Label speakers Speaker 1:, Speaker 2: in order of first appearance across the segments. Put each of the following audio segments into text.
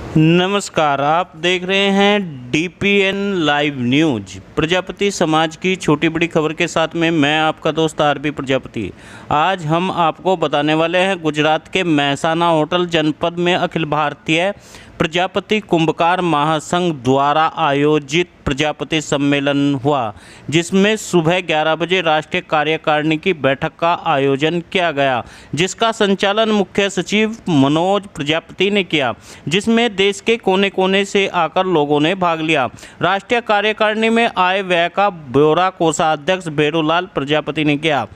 Speaker 1: नमस्कार, आप देख रहे हैं डीपीएन लाइव न्यूज। प्रजापति समाज की छोटी बड़ी खबर के साथ में मैं आपका दोस्त आरबी प्रजापति। आज हम आपको बताने वाले हैं गुजरात के मेहसाना होटल जनपद में अखिल भारतीय प्रजापति कुंभकार महासंघ द्वारा आयोजित प्रजापति सम्मेलन हुआ, जिसमें सुबह 11 बजे राष्ट्रीय कार्यकारिणी की बैठक का आयोजन किया गया, जिसका संचालन मुख्य सचिव मनोज प्रजापति ने किया, जिसमें देश के कोने कोने से आकर लोगों ने भाग लिया। राष्ट्रीय कार्यकारिणी में आय व्यय का ब्यौरा कोषाध्यक्ष भेरूलाल प्रजापति ने किया।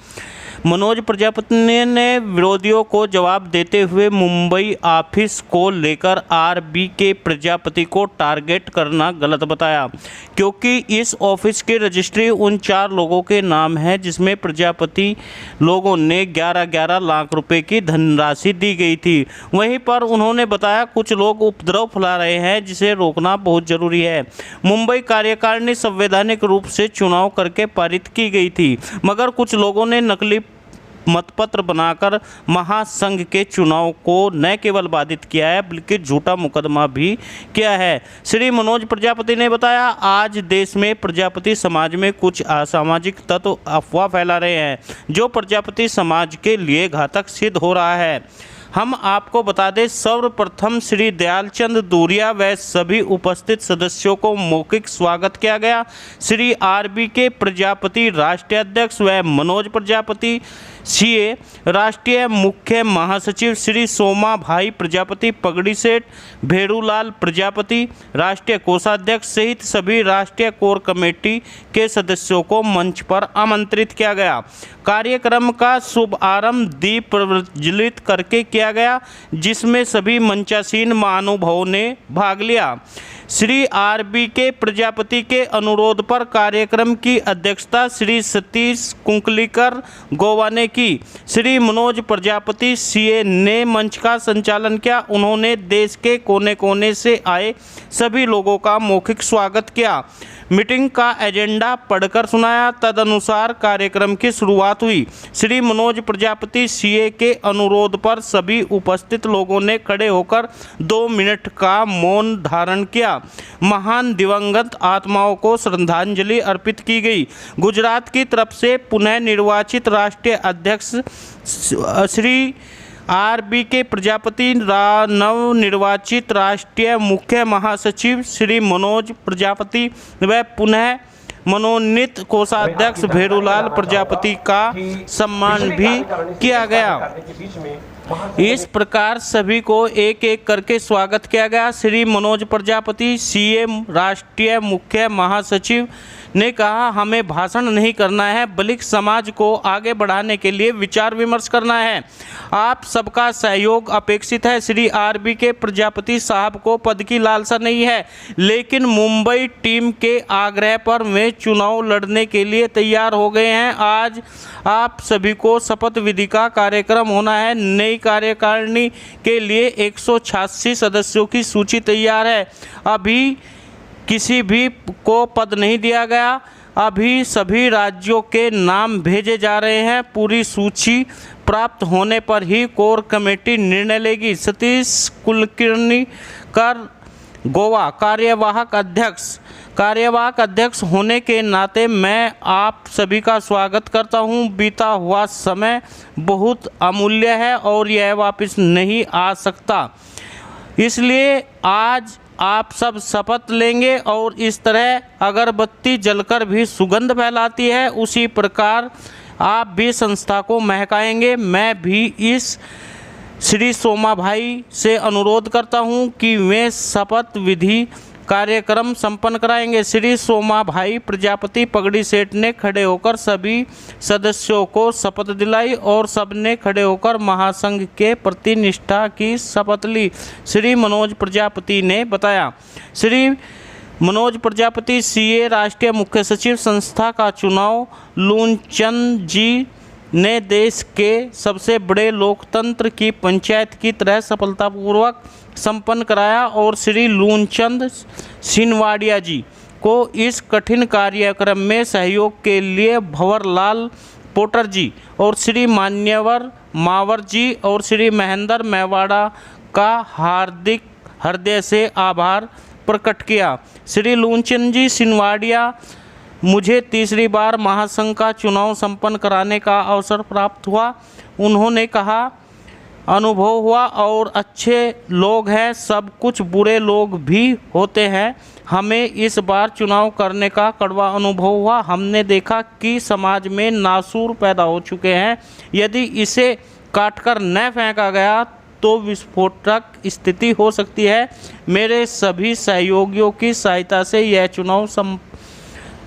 Speaker 1: मनोज प्रजापति ने विरोधियों को जवाब देते हुए मुंबई ऑफिस को लेकर आरबी के प्रजापति को टारगेट करना गलत बताया, क्योंकि इस ऑफिस की रजिस्ट्री उन 4 लोगों के नाम है जिसमें प्रजापति लोगों ने 11-11 लाख रुपए की धनराशि दी गई थी। वहीं पर उन्होंने बताया कुछ लोग उपद्रव फैला रहे हैं, जिसे रोकना बहुत जरूरी है। मुंबई कार्यकारिणी संवैधानिक रूप से चुनाव करके पारित की गई थी, मगर कुछ लोगों ने नकली मतपत्र बनाकर महासंघ के चुनाव को न केवल बाधित किया है, बल्कि झूठा मुकदमा भी किया है। श्री मनोज प्रजापति ने बताया, आज देश में प्रजापति समाज में कुछ असामाजिक तत्व अफवाह फैला रहे हैं, जो प्रजापति समाज के लिए घातक सिद्ध हो रहा है। हम आपको बता दें, सर्वप्रथम श्री दयालचंद दूरिया व सभी उपस्थित सदस्यों को मौखिक स्वागत किया गया। श्री आरबी के प्रजापति राष्ट्रीय अध्यक्ष व मनोज प्रजापति सीए, राष्ट्रीय मुख्य महासचिव श्री सोमा भाई प्रजापति पगड़ी सेठ, भेरूलाल प्रजापति, राष्ट्रीय कोषाध्यक्ष सहित सभी राष्ट्रीय कोर कमेटी के सदस्यों को मंच पर आमंत्रित किया गया। कार्यक्रम का शुभारंभ दीप प्रज्वलित करके किया गया, जिसमें सभी मंचासीन महानुभावों ने भाग लिया। श्री आरबी के प्रजापति के अनुरोध पर कार्यक्रम की अध्यक्षता श्री सतीश कुंकलीकर गोवा ने की। श्री मनोज प्रजापति सीए ने मंच का संचालन किया। उन्होंने देश के कोने कोने से आए सभी लोगों का मौखिक स्वागत किया, मीटिंग का एजेंडा पढ़कर सुनाया। तदनुसार कार्यक्रम की शुरुआत हुई। श्री मनोज प्रजापति सीए के अनुरोध पर सभी उपस्थित लोगों ने खड़े होकर 2 मिनट का मौन धारण किया। महान दिवंगत आत्माओं को श्रद्धांजलि अर्पित की गई। गुजरात की तरफ से पुनः निर्वाचित राष्ट्रीय अध्यक्ष श्री आरबी के प्रजापति, नवनिर्वाचित राष्ट्रीय मुख्य महासचिव श्री मनोज प्रजापति व पुनः मनोनीत कोषाध्यक्ष भेरूलाल प्रजापति का सम्मान भी किया गया। इस प्रकार सभी को एक एक करके स्वागत किया गया। श्री मनोज प्रजापति सीएम राष्ट्रीय मुख्य महासचिव ने कहा, हमें भाषण नहीं करना है, बल्कि समाज को आगे बढ़ाने के लिए विचार विमर्श करना है। आप सबका सहयोग अपेक्षित है। श्री आरबी के प्रजापति साहब को पद की लालसा नहीं है, लेकिन मुंबई टीम के आग्रह पर वे चुनाव लड़ने के लिए तैयार हो गए हैं। आज आप सभी को शपथ विधि का कार्यक्रम होना है। नई कार्यकारिणी के लिए 186 सदस्यों की सूची तैयार है। अभी किसी भी को पद नहीं दिया गया। अभी सभी राज्यों के नाम भेजे जा रहे हैं। पूरी सूची प्राप्त होने पर ही कोर कमेटी निर्णय लेगी। सतीश कुलकर्णीकर गोवा कार्यवाहक अध्यक्ष होने के नाते मैं आप सभी का स्वागत करता हूं। बीता हुआ समय बहुत अमूल्य है और यह वापस नहीं आ सकता, इसलिए आज आप सब शपथ लेंगे और इस तरह अगरबत्ती जलकर भी सुगंध फैलाती है, उसी प्रकार आप भी संस्था को महकाएंगे। मैं भी इस श्री सोमा भाई से अनुरोध करता हूं कि वे शपथ विधि कार्यक्रम संपन्न कराएंगे। श्री सोमा भाई प्रजापति पगड़ी सेठ ने खड़े होकर सभी सदस्यों को शपथ दिलाई और सबने खड़े होकर महासंघ के प्रति निष्ठा की शपथ ली। श्री मनोज प्रजापति ने बताया, श्री मनोज प्रजापति सीए राष्ट्रीय मुख्य सचिव संस्था का चुनाव लूनचंद जी ने देश के सबसे बड़े लोकतंत्र की पंचायत की तरह सफलतापूर्वक संपन्न कराया और श्री लूनचंद सिनवाडिया जी को इस कठिन कार्यक्रम में सहयोग के लिए भंवरलाल पोटर जी और श्री मान्यवर मावर जी और श्री महेंद्र मेवाड़ा का हृदय से आभार प्रकट किया। श्री लूनचंद जी सिनवाडिया, मुझे तीसरी बार महासंघ का चुनाव संपन्न कराने का अवसर प्राप्त हुआ। उन्होंने कहा, अनुभव हुआ और अच्छे लोग हैं, सब कुछ बुरे लोग भी होते हैं। हमें इस बार चुनाव करने का कड़वा अनुभव हुआ। हमने देखा कि समाज में नासूर पैदा हो चुके हैं। यदि इसे काटकर न फेंका गया तो विस्फोटक स्थिति हो सकती है। मेरे सभी सहयोगियों की सहायता से यह चुनाव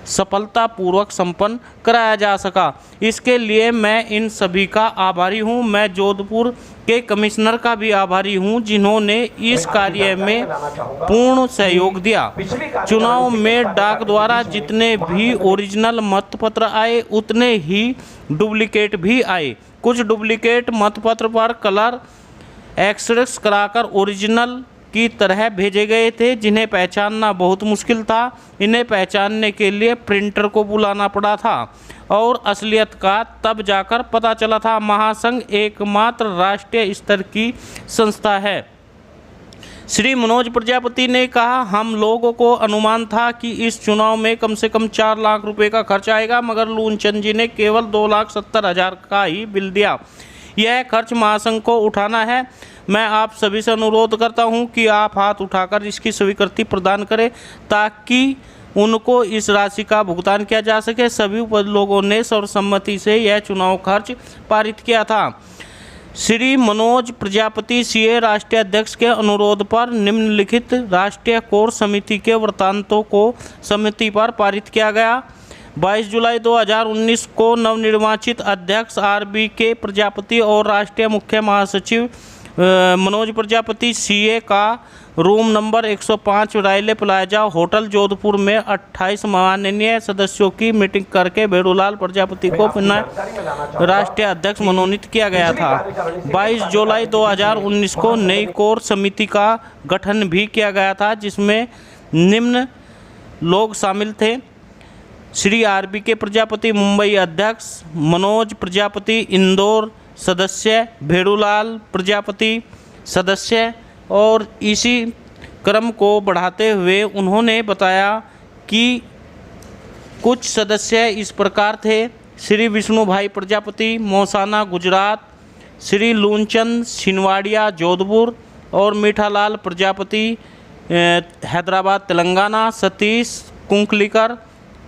Speaker 1: सफलतापूर्वक संपन्न कराया जा सका। इसके लिए मैं इन सभी का आभारी हूं। मैं जोधपुर के कमिश्नर का भी आभारी हूं, जिन्होंने इस कार्य में पूर्ण सहयोग दिया। चुनाव में डाक द्वारा जितने भी ओरिजिनल मतपत्र आए, उतने ही डुप्लीकेट भी आए। कुछ डुप्लीकेट मतपत्र पर कलर एक्सरेस कराकर ओरिजिनल की तरह भेजे गए थे, जिन्हें पहचानना बहुत मुश्किल था। इन्हें पहचानने के लिए प्रिंटर को बुलाना पड़ा था और असलियत का तब जाकर पता चला था। महासंघ एकमात्र राष्ट्रीय स्तर की संस्था है। श्री मनोज प्रजापति ने कहा, हम लोगों को अनुमान था कि इस चुनाव में कम से कम 4 लाख रुपए का खर्च आएगा, मगर लूनचंद जी ने केवल 2,70,000 का ही बिल दिया। यह खर्च महासंघ को उठाना है। मैं आप सभी से अनुरोध करता हूं कि आप हाथ उठाकर इसकी स्वीकृति प्रदान करें, ताकि उनको इस राशि का भुगतान किया जा सके। सभी लोगों ने सर्वसम्मति से यह चुनाव खर्च पारित किया था। श्री मनोज प्रजापति सीए राष्ट्रीय अध्यक्ष के अनुरोध पर निम्नलिखित राष्ट्रीय कोर समिति के वृत्तांतों को समिति पर पारित किया गया। 22 जुलाई 2019 को नवनिर्वाचित अध्यक्ष RBK प्रजापति और राष्ट्रीय मुख्य महासचिव मनोज प्रजापति सीए का रूम नंबर 105 रायले प्लाजा होटल जोधपुर में 28 माननीय सदस्यों की मीटिंग करके भेड़ूलाल प्रजापति को पुनः राष्ट्रीय अध्यक्ष मनोनीत किया गया था। 22 जुलाई 2019 को नई कोर समिति का गठन भी किया गया था, जिसमें निम्न लोग शामिल थे। श्री RBK प्रजापति मुंबई अध्यक्ष, मनोज प्रजापति इंदौर सदस्य, भेड़ूलाल प्रजापति सदस्य। और इसी क्रम को बढ़ाते हुए उन्होंने बताया कि कुछ सदस्य इस प्रकार थे: श्री विष्णु भाई प्रजापति मौसाना गुजरात, श्री लूनचंद सिनवाडिया जोधपुर और मीठालाल प्रजापति हैदराबाद तेलंगाना, सतीश कुंकलीकर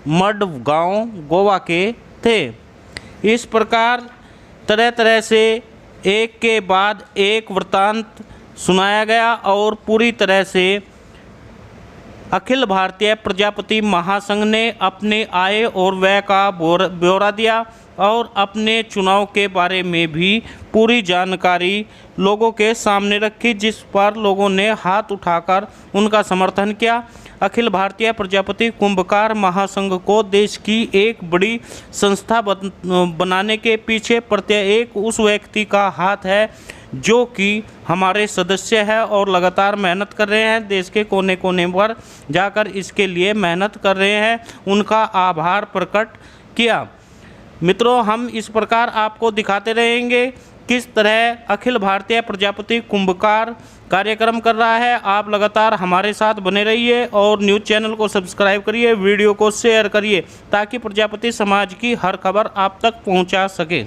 Speaker 1: मडगांव गोवा के थे। इस प्रकार तरह तरह से एक के बाद एक वृत्तांत सुनाया गया और पूरी तरह से अखिल भारतीय प्रजापति महासंघ ने अपने आय और व्यय का ब्यौरा दिया और अपने चुनाव के बारे में भी पूरी जानकारी लोगों के सामने रखी, जिस पर लोगों ने हाथ उठाकर उनका समर्थन किया। अखिल भारतीय प्रजापति कुंभकार महासंघ को देश की एक बड़ी संस्था बनाने के पीछे प्रत्येक उस व्यक्ति का हाथ है जो कि हमारे सदस्य है और लगातार मेहनत कर रहे हैं, देश के कोने कोने पर जाकर इसके लिए मेहनत कर रहे हैं। उनका आभार प्रकट किया। मित्रों, हम इस प्रकार आपको दिखाते रहेंगे किस तरह अखिल भारतीय प्रजापति कुंभकार कार्यक्रम कर रहा है। आप लगातार हमारे साथ बने रहिए और न्यूज़ चैनल को सब्सक्राइब करिए, वीडियो को शेयर करिए, ताकि प्रजापति समाज की हर खबर आप तक पहुंचा सके।